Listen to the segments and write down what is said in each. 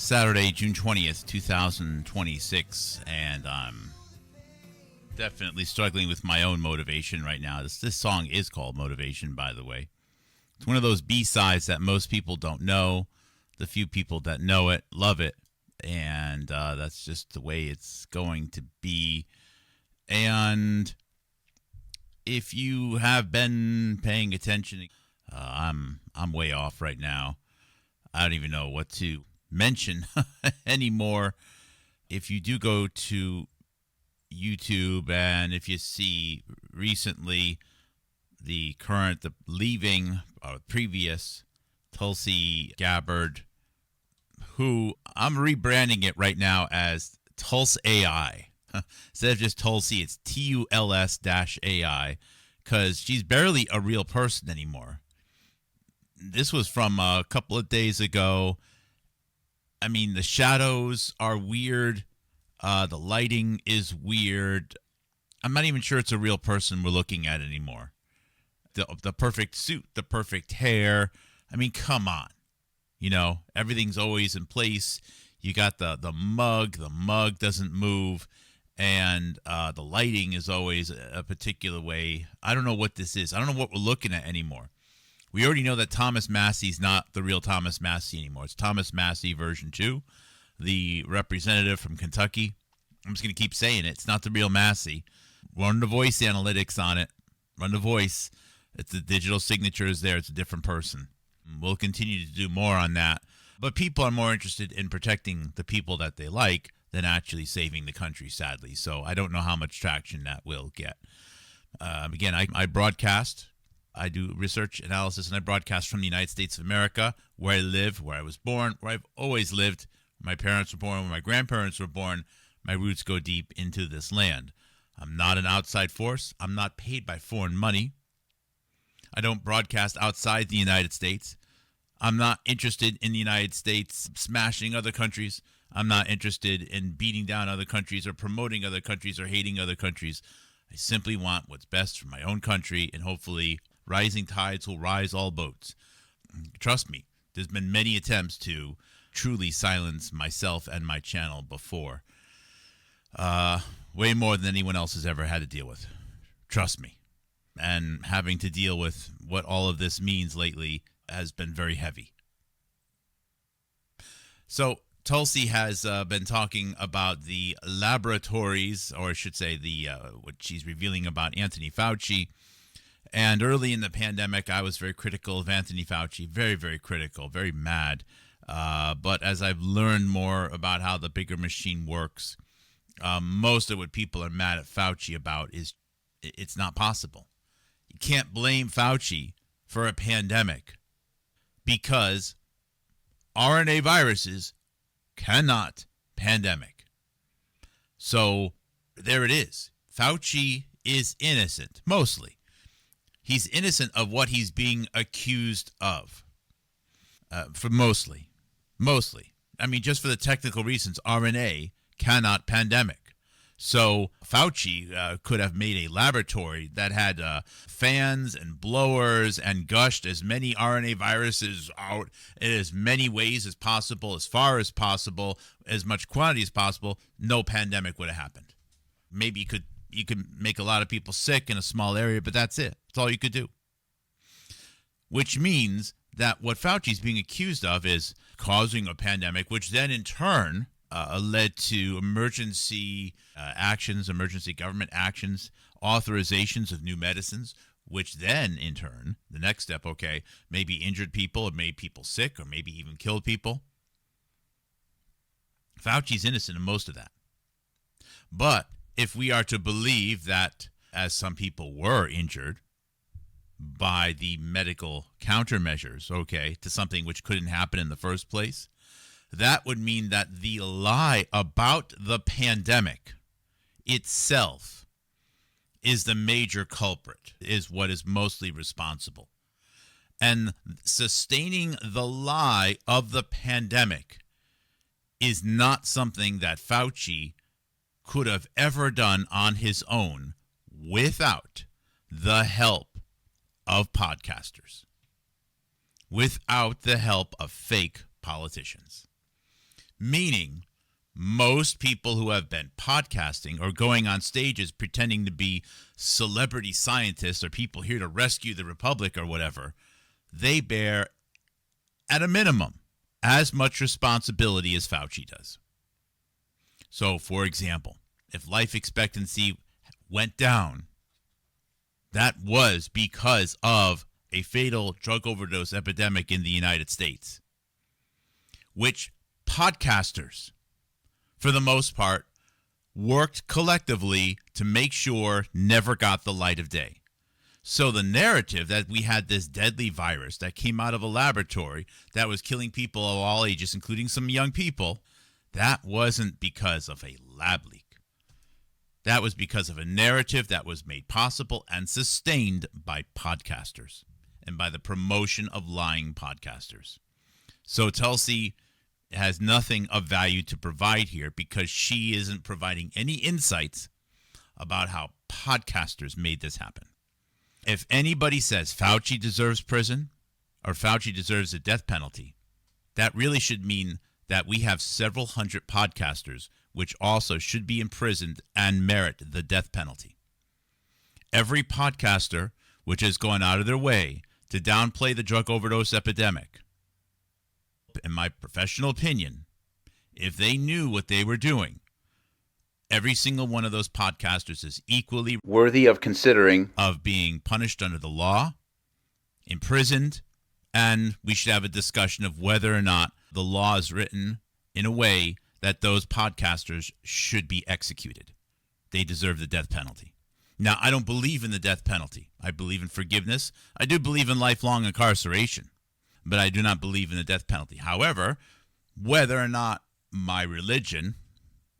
Saturday, June 20th, 2026, and I'm definitely struggling with my own motivation right now. This song is called Motivation, by the way. It's one of those B-sides that most people don't know. The few people that know it love it, and that's just the way it's going to be. And if you have been paying attention, I'm way off right now. I don't even know what to mention anymore. If you do go to YouTube and if you see recently the leaving or previous Tulsi Gabbard, who I'm rebranding it right now as Tuls-AI. Instead of just Tulsi, it's TULS-AI, because she's barely a real person anymore. This was from a couple of days ago. I mean, the shadows are weird. The lighting is weird. I'm not even sure it's a real person we're looking at anymore. The perfect suit, the perfect hair. I mean, come on. You know, everything's always in place. You got the mug. The mug doesn't move. And the lighting is always a particular way. I don't know what this is. I don't know what we're looking at anymore. We already know that Thomas Massey's not the real Thomas Massey anymore. It's Thomas Massey version 2, the representative from Kentucky. I'm just going to keep saying it. It's not the real Massey. Run the voice analytics on it. Run the voice. It's the digital signature is there. It's a different person. We'll continue to do more on that. But people are more interested in protecting the people that they like than actually saving the country, sadly. So I don't know how much traction that will get. Again, I broadcast. I do research analysis, and I broadcast from the United States of America, where I live, where I was born, where I've always lived. My parents were born, where my grandparents were born. My roots go deep into this land. I'm not an outside force. I'm not paid by foreign money. I don't broadcast outside the United States. I'm not interested in the United States smashing other countries. I'm not interested in beating down other countries or promoting other countries or hating other countries. I simply want what's best for my own country, and hopefully rising tides will rise all boats. Trust me, there's been many attempts to truly silence myself and my channel before. Way more than anyone else has ever had to deal with. Trust me. And having to deal with what all of this means lately has been very heavy. So Tulsi has been talking about the laboratories, or I should say what she's revealing about Anthony Fauci. And early in the pandemic, I was very critical of Anthony Fauci, very, very critical, very mad. But as I've learned more about how the bigger machine works, most of what people are mad at Fauci about is it's not possible. You can't blame Fauci for a pandemic because RNA viruses cannot pandemic. So there it is. Fauci is innocent, mostly. He's innocent of what he's being accused of. For mostly. I mean, just for the technical reasons, RNA cannot pandemic. So Fauci could have made a laboratory that had fans and blowers and gushed as many RNA viruses out in as many ways as possible, as far as possible, as much quantity as possible. No pandemic would have happened. Maybe you could make a lot of people sick in a small area, but that's it. That's all you could do. Which means that what Fauci's being accused of is causing a pandemic, which then in turn led to emergency government actions, authorizations of new medicines, which then in turn, the next step, maybe injured people or made people sick or maybe even killed people. Fauci's innocent of most of that. But if we are to believe that, as some people were injured by the medical countermeasures, to something which couldn't happen in the first place, that would mean that the lie about the pandemic itself is the major culprit, is what is mostly responsible. And sustaining the lie of the pandemic is not something that Fauci could have ever done on his own without the help of podcasters, without the help of fake politicians. meaning most people who have been podcasting or going on stages pretending to be celebrity scientists or people here to rescue the republic or whatever, they bear, at a minimum, as much responsibility as Fauci does. So, for example, if life expectancy went down, that was because of a fatal drug overdose epidemic in the United States, which podcasters, for the most part, worked collectively to make sure never got the light of day. So the narrative that we had this deadly virus that came out of a laboratory that was killing people of all ages, including some young people, that wasn't because of a lab leak. That was because of a narrative that was made possible and sustained by podcasters and by the promotion of lying podcasters. So Tuls-AI has nothing of value to provide here because she isn't providing any insights about how podcasters made this happen. If anybody says Fauci deserves prison or Fauci deserves a death penalty, that really should mean that we have several hundred podcasters which also should be imprisoned and merit the death penalty. Every podcaster which has gone out of their way to downplay the drug overdose epidemic, in my professional opinion, if they knew what they were doing, every single one of those podcasters is equally worthy of considering of being punished under the law, imprisoned, and we should have a discussion of whether or not the law is written in a way that those podcasters should be executed. They deserve the death penalty. Now, I don't believe in the death penalty. I believe in forgiveness. I do believe in lifelong incarceration, but I do not believe in the death penalty. However, whether or not my religion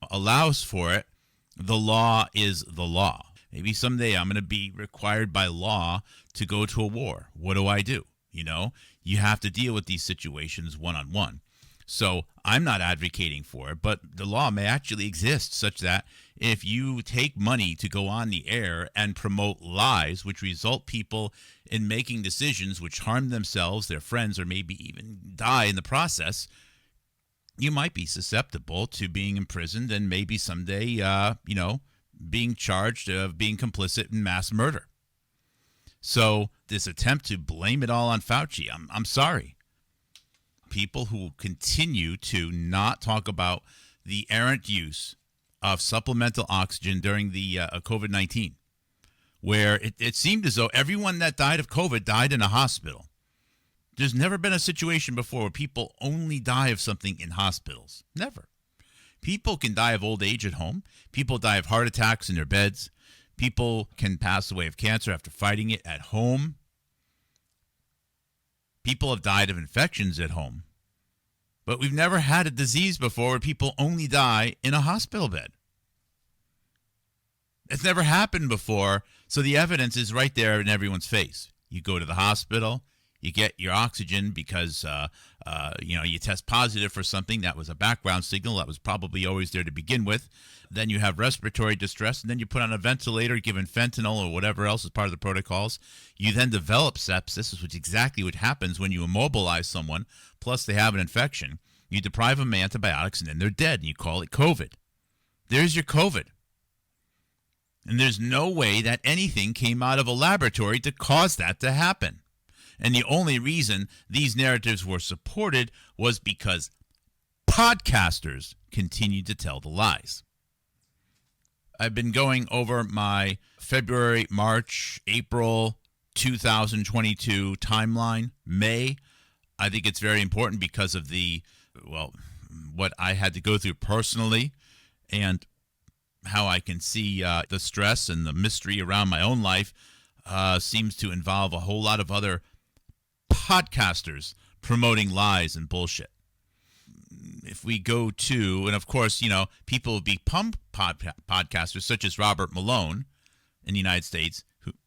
allows for it, the law is the law. Maybe someday I'm going to be required by law to go to a war. What do? You have to deal with these situations one-on-one. So I'm not advocating for it, but the law may actually exist such that if you take money to go on the air and promote lies, which result people in making decisions which harm themselves, their friends, or maybe even die in the process, you might be susceptible to being imprisoned and maybe someday, being charged of being complicit in mass murder. So this attempt to blame it all on Fauci, I'm sorry. People who continue to not talk about the errant use of supplemental oxygen during the COVID-19, where it seemed as though everyone that died of COVID died in a hospital. There's never been a situation before where people only die of something in hospitals. Never. People can die of old age at home. People die of heart attacks in their beds. People can pass away of cancer after fighting it at home. People have died of infections at home. But we've never had a disease before where people only die in a hospital bed. It's never happened before, so the evidence is right there in everyone's face. You go to the hospital, you get your oxygen because you test positive for something that was a background signal that was probably always there to begin with. Then you have respiratory distress, and then you put on a ventilator given fentanyl or whatever else is part of the protocols. You then develop sepsis, which is exactly what happens when you immobilize someone, plus they have an infection. You deprive them of antibiotics, and then they're dead, and you call it COVID. There's your COVID. And there's no way that anything came out of a laboratory to cause that to happen. And the only reason these narratives were supported was because podcasters continued to tell the lies. I've been going over my February, March, April 2022 timeline. May, I think it's very important because of what I had to go through personally and how I can see the stress and the mystery around my own life seems to involve a whole lot of other podcasters promoting lies and bullshit. If we go to, and of course, people will be pump podcasters such as Robert Malone in the United States,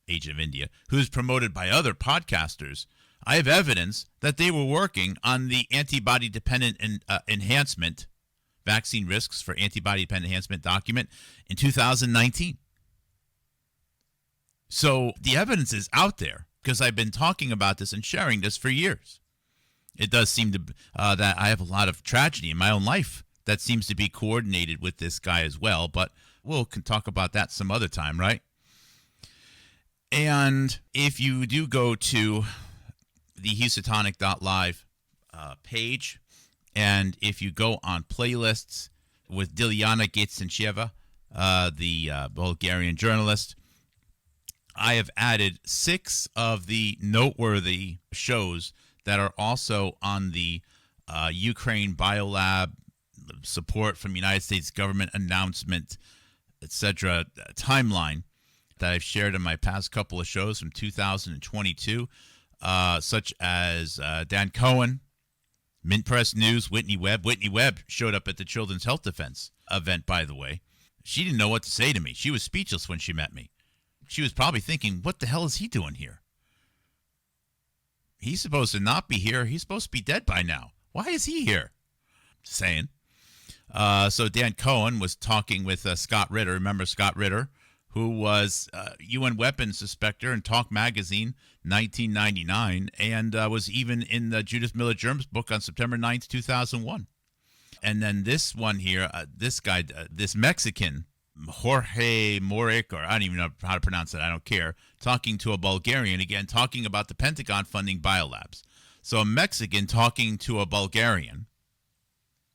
agent of India, who's promoted by other podcasters. I have evidence that they were working on the antibody-dependent enhancement, vaccine risks for antibody-dependent enhancement document in 2019. So the evidence is out there because I've been talking about this and sharing this for years. It does seem to that I have a lot of tragedy in my own life that seems to be coordinated with this guy as well, but we'll can talk about that some other time, right? And if you do go to the Houstonic.live page, and if you go on playlists with Dilyana Getsencheva, the Bulgarian journalist, I have added 6 of the noteworthy shows that are also on the Ukraine Biolab support from United States government announcement, etc. timeline that I've shared in my past couple of shows from 2022, such as Dan Cohen, Mint Press News, Whitney Webb. Whitney Webb showed up at the Children's Health Defense event, by the way. She didn't know what to say to me. She was speechless when she met me. She was probably thinking, what the hell is he doing here? He's supposed to not be here. He's supposed to be dead by now. Why is he here? Saying. So Dan Cohen was talking with Scott Ritter. Remember Scott Ritter, who was UN weapons inspector in Talk Magazine, 1999, and was even in the Judith Miller-Germ's book on September 9th, 2001. And then this one here, this guy, this Mexican, Jorge Moric, or I don't even know how to pronounce it, I don't care, talking to a Bulgarian, again, talking about the Pentagon funding biolabs. So a Mexican talking to a Bulgarian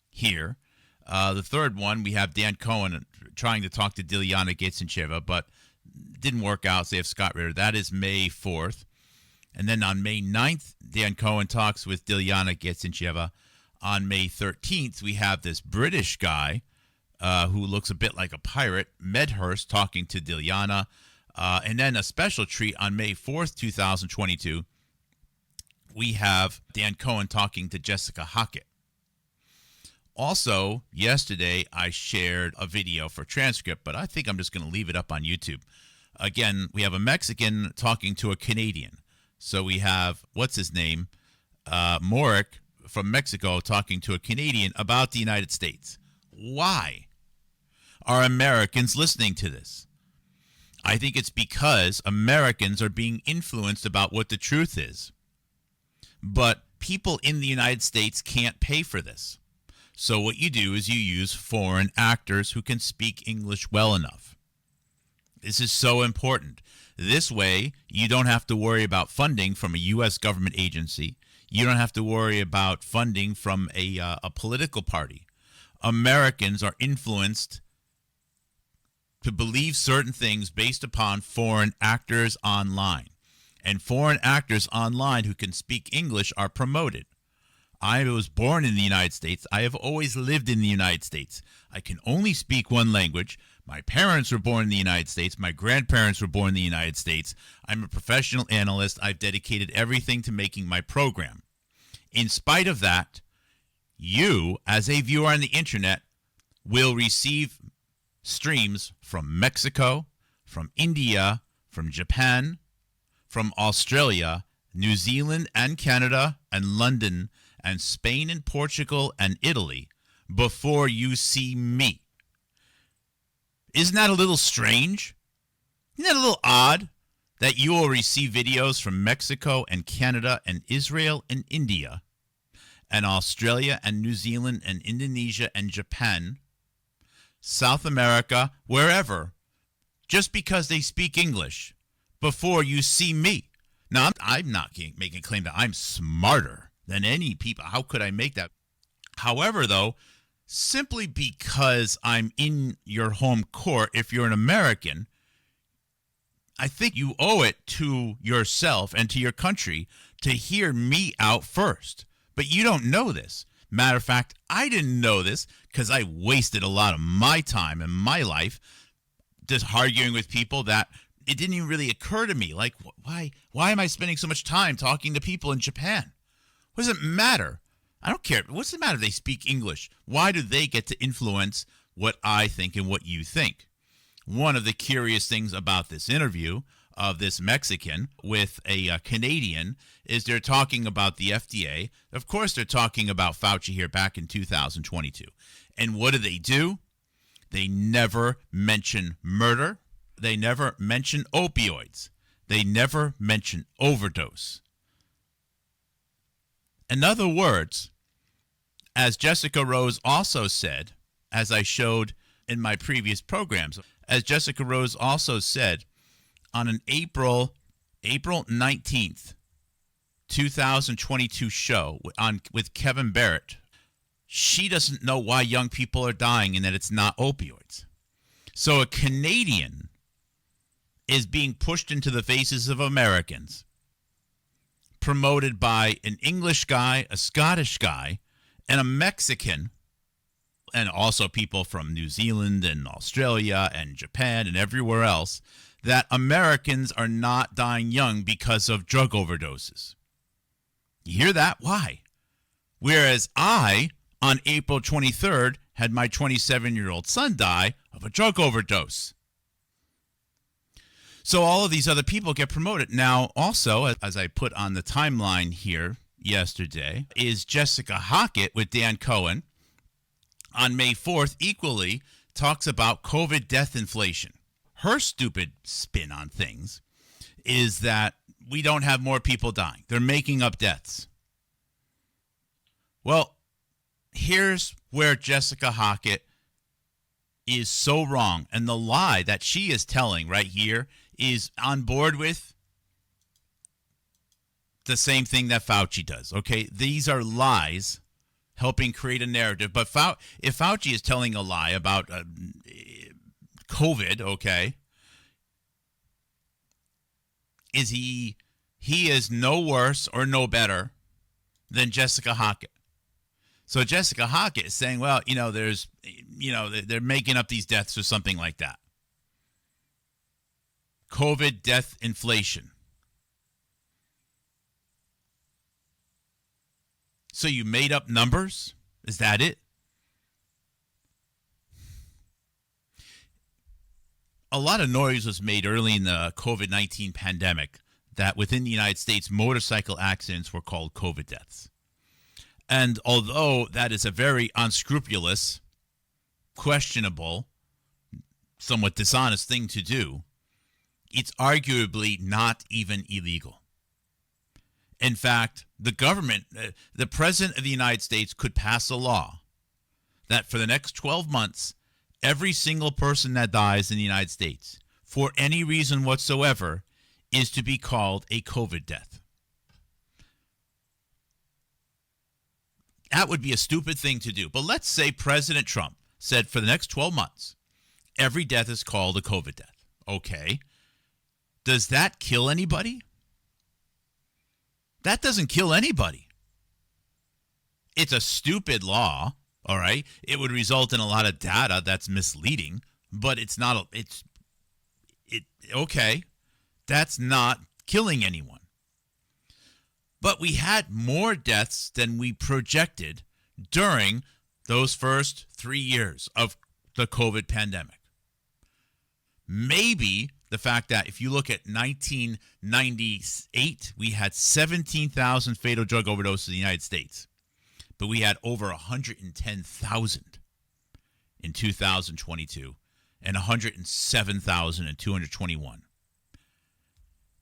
here. The third one, we have Dan Cohen trying to talk to Dilyana Getsencheva, but didn't work out, so they have Scott Ritter. That is May 4th. And then on May 9th, Dan Cohen talks with Dilyana Getsencheva. On May 13th, we have this British guy who looks a bit like a pirate, Medhurst, talking to Dilyana. And then a special treat on May 4th, 2022, we have Dan Cohen talking to Jessica Hockett. Also, yesterday, I shared a video for transcript, but I think I'm just going to leave it up on YouTube. Again, we have a Mexican talking to a Canadian. So we have, what's his name? Moric from Mexico talking to a Canadian about the United States. Why are Americans listening to this? I think it's because Americans are being influenced about what the truth is. But people in the United States can't pay for this. So what you do is you use foreign actors who can speak English well enough. This is so important. This way, you don't have to worry about funding from a U.S. government agency. You don't have to worry about funding from a political party. Americans are influenced to believe certain things based upon foreign actors online. And foreign actors online who can speak English are promoted. I was born in the United States. I have always lived in the United States. I can only speak one language. My parents were born in the United States. My grandparents were born in the United States. I'm a professional analyst. I've dedicated everything to making my program. In spite of that, you, as a viewer on the internet, will receive streams from Mexico, from India, from Japan, from Australia, New Zealand and Canada and London and Spain and Portugal and Italy before you see me. Isn't that a little strange? Isn't that a little odd that you will receive videos from Mexico and Canada and Israel and India and Australia and New Zealand and Indonesia and Japan, South America, wherever, just because they speak English before you see me? Now, I'm not making a claim that I'm smarter than any people. How could I make that? However, though, simply because I'm in your home court, if you're an American, I think you owe it to yourself and to your country to hear me out first. But you don't know this. Matter of fact, I didn't know this because I wasted a lot of my time and my life just arguing with people that it didn't even really occur to me. Like, why am I spending so much time talking to people in Japan? What does it matter? I don't care. What's the matter if they speak English? Why do they get to influence what I think and what you think? One of the curious things about this interview of this Mexican with a Canadian is they're talking about the FDA. Of course, they're talking about Fauci here back in 2022. And what do? They never mention murder. They never mention opioids. They never mention overdose. In other words, As Jessica Rose also said, as I showed in my previous programs, as Jessica Rose also said on an April 19th, 2022 show with Kevin Barrett, she doesn't know why young people are dying and that it's not opioids. So a Canadian is being pushed into the faces of Americans, promoted by an English guy, a Scottish guy, and a Mexican, and also people from New Zealand and Australia and Japan and everywhere else, that Americans are not dying young because of drug overdoses. You hear that? Why? Whereas I, on April 23rd, had my 27-year-old son die of a drug overdose. So all of these other people get promoted. Now, also, as I put on the timeline here yesterday, is Jessica Hockett with Dan Cohen on May 4th equally talks about COVID death inflation. Her stupid spin on things is that we don't have more people dying. They're making up deaths. Well, here's where Jessica Hockett is so wrong. And the lie that she is telling right here is on board with the same thing that Fauci does. Okay, these are lies helping create a narrative. But if Fauci is telling a lie about COVID, okay, is he is no worse or no better than Jessica Hockett. So Jessica Hockett is saying, well, they're making up these deaths or something like that. COVID death inflation. So you made up numbers? Is that it? A lot of noise was made early in the COVID-19 pandemic that within the United States, motorcycle accidents were called COVID deaths. And although that is a very unscrupulous, questionable, somewhat dishonest thing to do, it's arguably not even illegal. In fact, the government, the President of the United States could pass a law that for the next 12 months, every single person that dies in the United States, for any reason whatsoever, is to be called a COVID death. That would be a stupid thing to do. But let's say President Trump said for the next 12 months, every death is called a COVID death. Okay. Does that kill anybody? That doesn't kill anybody. It's a stupid law, all right? It would result in a lot of data that's misleading, but it's not, okay. That's not killing anyone. But we had more deaths than we projected during those first 3 years of the COVID pandemic. Maybe the fact that if you look at 1998, we had 17,000 fatal drug overdoses in the United States, but we had over 110,000 in 2022 and 107,000 in 221.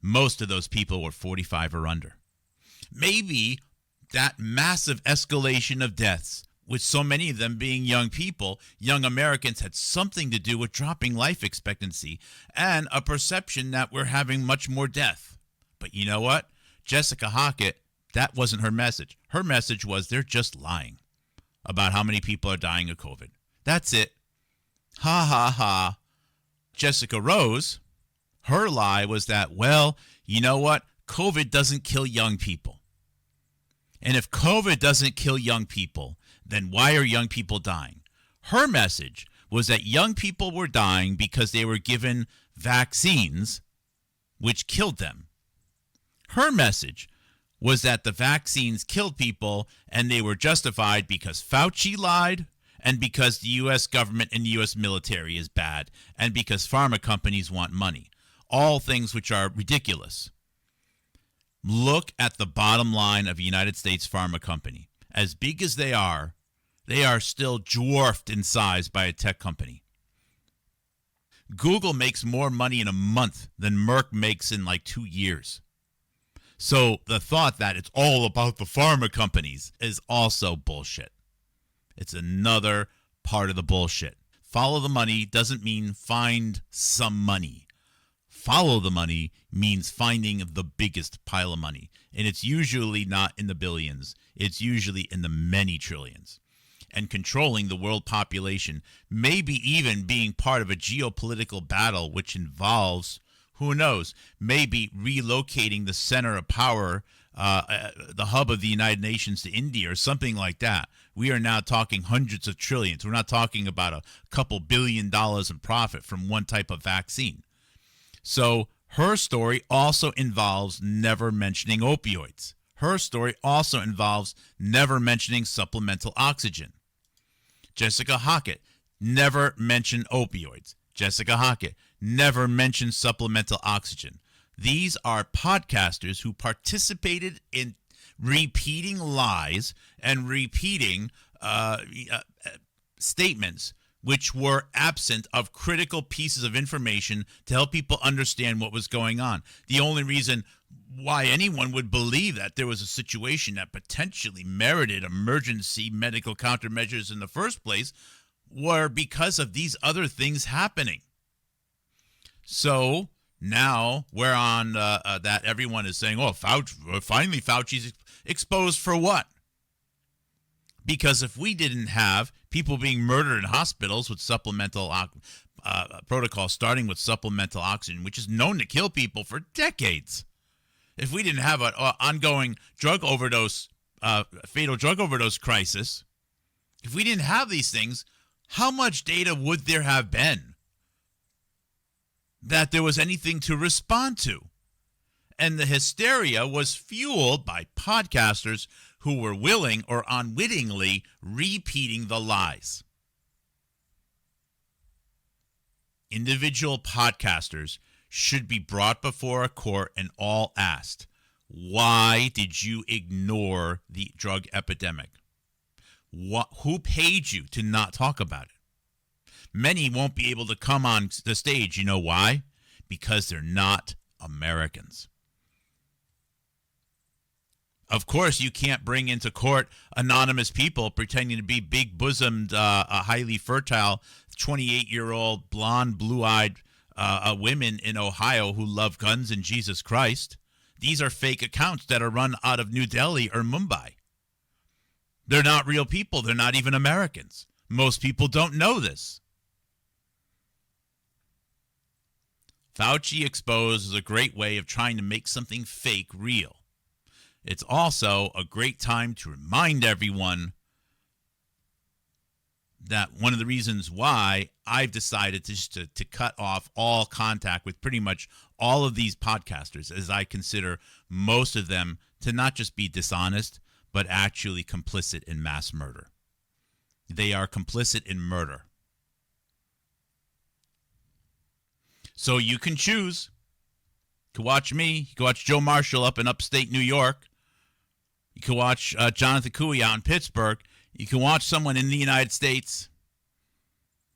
Most of those people were 45 or under. Maybe that massive escalation of deaths, with so many of them being young people, young Americans, had something to do with dropping life expectancy and a perception that we're having much more death. But you know what? Jessica Hockett, that wasn't her message. Her message was they're just lying about how many people are dying of COVID. That's it. Ha, ha, ha. Jessica Rose, her lie was that, well, you know what? COVID doesn't kill young people. And if COVID doesn't kill young people, then why are young people dying? Her message was that young people were dying because they were given vaccines which killed them. Her message was that the vaccines killed people and they were justified because Fauci lied and because the U.S. government and the U.S. military is bad and because pharma companies want money. All things which are ridiculous. Look at the bottom line of a United States pharma company. As big as they are still dwarfed in size by a tech company. Google makes more money in a month than Merck makes in like 2 years. So the thought that it's all about the pharma companies is also bullshit. It's another part of the bullshit. Follow the money doesn't mean find some money. Follow the money means finding the biggest pile of money. And it's usually not in the billions. It's usually in the many trillions. And controlling the world population, maybe even being part of a geopolitical battle which involves, who knows, maybe relocating the center of power, the hub of the United Nations to India or something like that. We are now talking hundreds of trillions. We're not talking about a couple $billion in profit from one type of vaccine. So her story also involves never mentioning opioids. Her story also involves never mentioning supplemental oxygen. Jessica Hockett never mentioned opioids. Jessica Hockett never mentioned supplemental oxygen. These are podcasters who participated in repeating lies and repeating statements which were absent of critical pieces of information to help people understand what was going on. The only reason why anyone would believe that there was a situation that potentially merited emergency medical countermeasures in the first place were because of these other things happening. So now we're on that everyone is saying, oh, finally Fauci's exposed for what? Because if we didn't have people being murdered in hospitals with supplemental protocols, starting with supplemental oxygen, which is known to kill people for decades, if we didn't have an ongoing drug overdose, fatal drug overdose crisis, if we didn't have these things, how much data would there have been that there was anything to respond to? And the hysteria was fueled by podcasters who were willing or unwittingly repeating the lies. Individual podcasters should be brought before a court and all asked, why did you ignore the drug epidemic? Who paid you to not talk about it? Many won't be able to come on the stage. You know why? Because they're not Americans. Of course, you can't bring into court anonymous people pretending to be big-bosomed, highly fertile, 28-year-old, blonde, blue-eyed women in Ohio who love guns and Jesus Christ. These are fake accounts that are run out of New Delhi or Mumbai. They're not real people. They're not even Americans. Most people don't know this. Fauci exposed is a great way of trying to make something fake real. It's also a great time to remind everyone that one of the reasons why I've decided to cut off all contact with pretty much all of these podcasters, as I consider most of them to not just be dishonest, but actually complicit in mass murder. They are complicit in murder. So you can choose. You can watch me. You can watch Joe Marshall up in upstate New York. You can watch Jonathan Cooey out in Pittsburgh. You can watch someone in the United States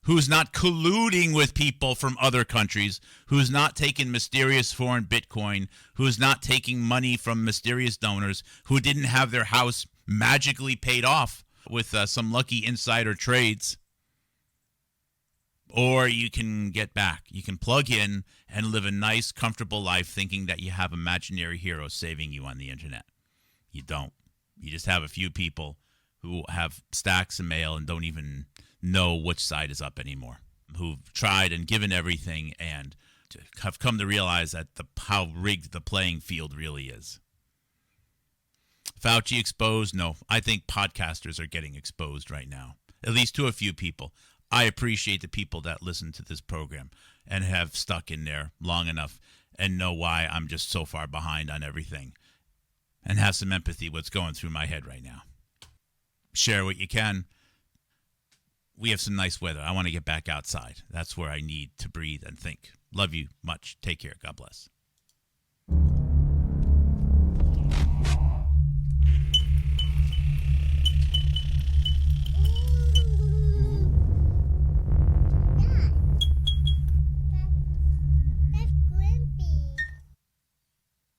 who's not colluding with people from other countries, who's not taking mysterious foreign Bitcoin, who's not taking money from mysterious donors, who didn't have their house magically paid off with some lucky insider trades. Or you can get back. You can plug in and live a nice, comfortable life thinking that you have imaginary heroes saving you on the internet. You don't. You just have a few people who have stacks of mail and don't even know which side is up anymore, who've tried and given everything and have come to realize that how rigged the playing field really is. Fauci exposed? No, I think podcasters are getting exposed right now, at least to a few people. I appreciate the people that listen to this program and have stuck in there long enough and know why I'm just so far behind on everything and have some empathy what's going through my head right now. Share what you can. We have some nice weather. I want to get back outside. That's where I need to breathe and think. Love you much. Take care. God bless.